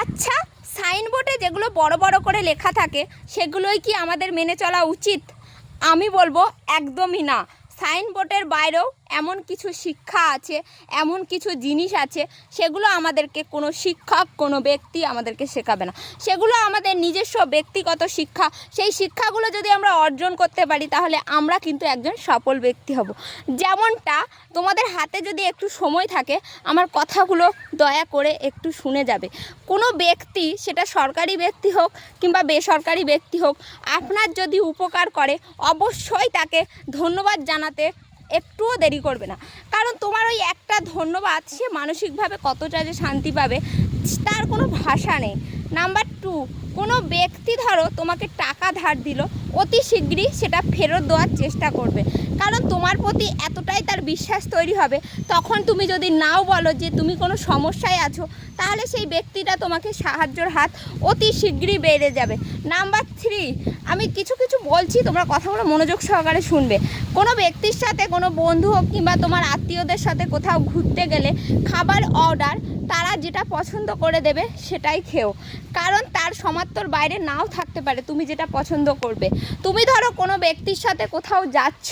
আচ্ছা, সাইনবোর্ডে যেগুলো বড় বড় করে লেখা থাকে সেগুলোই কি আমাদের মেনে চলা উচিত? আমি বলবো একদমই না। সাইনবোর্ডের বাইরেও এমন কিছু শিক্ষা আছে, এমন কিছু জিনিস আছে, সেগুলো আমাদেরকে কোনো শিক্ষক, কোনো ব্যক্তি আমাদেরকে শেখাবে না। সেগুলো আমাদের নিজস্ব ব্যক্তিগত শিক্ষা। সেই শিক্ষাগুলো যদি আমরা অর্জন করতে পারি তাহলে আমরা কিন্তু একজন সফল ব্যক্তি হব। যেমনটা তোমাদের হাতে যদি একটু সময় থাকে, আমার কথাগুলো দয়া করে একটু শুনে যাবে। কোনো ব্যক্তি, সেটা সরকারি ব্যক্তি হোক কিংবা বেসরকারি ব্যক্তি হোক, আপনার যদি উপকার করে অবশ্যই তাকে ধন্যবাদ জানাতে একটুও দেরি করবে না। কারণ তোমার ওই একটা ধন্যবাদ সে মানসিকভাবে কতটা যে শান্তি পাবে তার কোনো ভাষা নেই। নাম্বার 2, কোনো ব্যক্তি ধরো তোমাকে টাকা ধার দিল, অতি শীঘ্রই সেটা ফেরত দেওয়ার চেষ্টা করবে। কারণ তোমার প্রতি এতটাই তার বিশ্বাস তৈরি হবে। তখন তুমি যদি নাও বলো যে তুমি কোনো সমস্যায় আছো, তাহলে সেই ব্যক্তিটা তোমাকে সাহায্যের হাত অতি শীঘ্রই বেড়ে যাবে। নাম্বার 3, আমি কিছু বলছি, তোমরা কথাগুলো মনোযোগ সহকারে শুনবে। কোনো ব্যক্তির সাথে, কোনো বন্ধু হোক কিংবা তোমার আত্মীয়দের সাথে কোথাও ঘুরতে গেলে খাবার অর্ডার তারা যেটা পছন্দ করে দেবে সেটাই খেও। কারণ তার সমাত্তর বাইরে নাও থাকতে পারে তুমি যেটা পছন্দ করবে। তুমি ধরো কোনো ব্যক্তির সাথে কোথাও যাচ্ছ,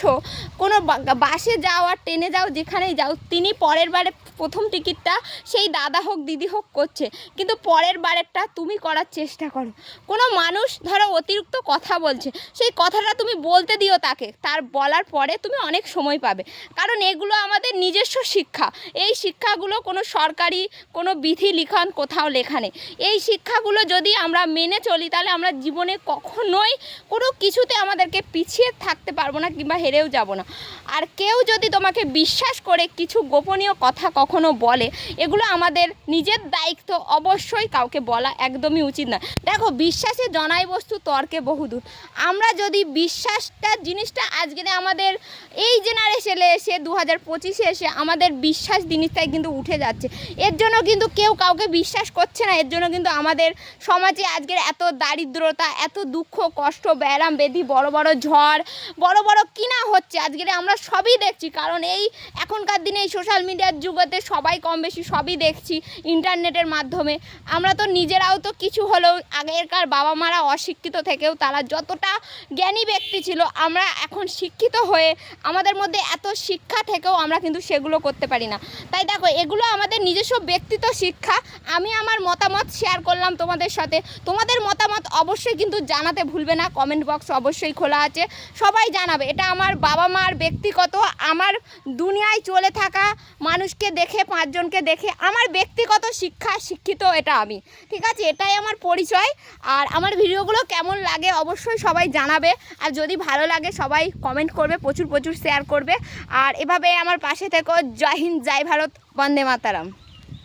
কোনো বাসে যাও আর ট্রেনে যাও, যেখানেই যাও, তিনি পরের বারে প্রথম টিকিটটা সেই দাদা হোক দিদি হোক করছে, কিন্তু পরের বারেরটা তুমি করার চেষ্টা করো। কোনো মানুষ ধরো অতিরিক্ত কথা বলছে, সেই কথাটা তুমি বলতে দিও তাকে, তার বলার পরে তুমি অনেক সময় পাবে। কারণ এগুলো আমাদের নিজস্ব শিক্ষা। এই শিক্ষাগুলো কোনো সরকারি কোনো বিধি লিখন কোথাও লেখা নেই। এই শিক্ষাগুলো যদি আমরা মেনে চলি তাহলে আমরা জীবনে কখনোই কোনো কিছুতে আমাদেরকে পিছিয়ে থাকতে পারবো না কিংবা হেরেও যাব না। আর কেউ যদি তোমাকে বিশ্বাস করে কিছু গোপনীয় কথা কখনো বলে, এগুলো আমাদের নিজের দায়িত্ব, অবশ্যই কাউকে বলা একদমই উচিত না। দেখো, বিশ্বাসে জনাই বস্তু তর্কে বহুদূর। আমরা যদি বিশ্বাসটা জিনিসটা আজকে আমাদের এই জেনারেশনে এসে 2025-এ এসে আমাদের বিশ্বাস জিনিসটাই কিন্তু উঠে যাচ্ছে। এর জন্য কিন্তু কেউ কাউকে বিশ্বাস করছে না। এর জন্য কিন্তু আমাদের সমাজে আজকের এত দারিদ্রতা, এত দুঃখ কষ্ট, ব্যারাম ব্যাধি, বড় বড় ঝড়, বড় বড় কিনা হচ্ছে আজকের আমরা সবই দেখছি। কারণ এই এখনকার দিনে এই সোশ্যাল মিডিয়ার যুগতে সবাই কম বেশি সবই দেখছি ইন্টারনেটের মাধ্যমে। আমরা তো নিজেরাও তো কিছু হলেও, আগেরকার বাবা মারা অশিক্ষিত থেকেও তারা যতটা জ্ঞানী ব্যক্তি ছিল, আমরা এখন শিক্ষিত হয়ে আমাদের মধ্যে এত শিক্ষা থেকেও আমরা কিন্তু সেগুলো করতে পারি না। তাই দেখো, এগুলো আমাদের নিজস্ব ব্যক্তিত্ব শিক্ষা। আমি আমার মতামত শেয়ার করলাম তোমাদের সাথে। তোমাদের মতামত অবশ্যই কিন্তু জানাতে ভুলবে না। কমেন্ট বক্স অবশ্যই খোলা আছে, সবাই জানাবে। এটা আমার বাবা মার ব্যক্তিগত, আমার দুনিয়ায় চলে থাকা মানুষকে দেখে, 5 জনকে দেখে আমার ব্যক্তিগত শিক্ষা শিক্ষিত এটা আমি, ঠিক আছে? এটাই আমার পরিচয়। আর আমার ভিডিওগুলো কেমন লাগে অবশ্যই সবাই জানাবে। আর যদি ভালো লাগে সবাই কমেন্ট করবে, প্রচুর শেয়ার করবে। আর এভাবে আমার পাশে থেকো। জয় হিন্দ, জয় ভারত, বন্দে মাতারাম।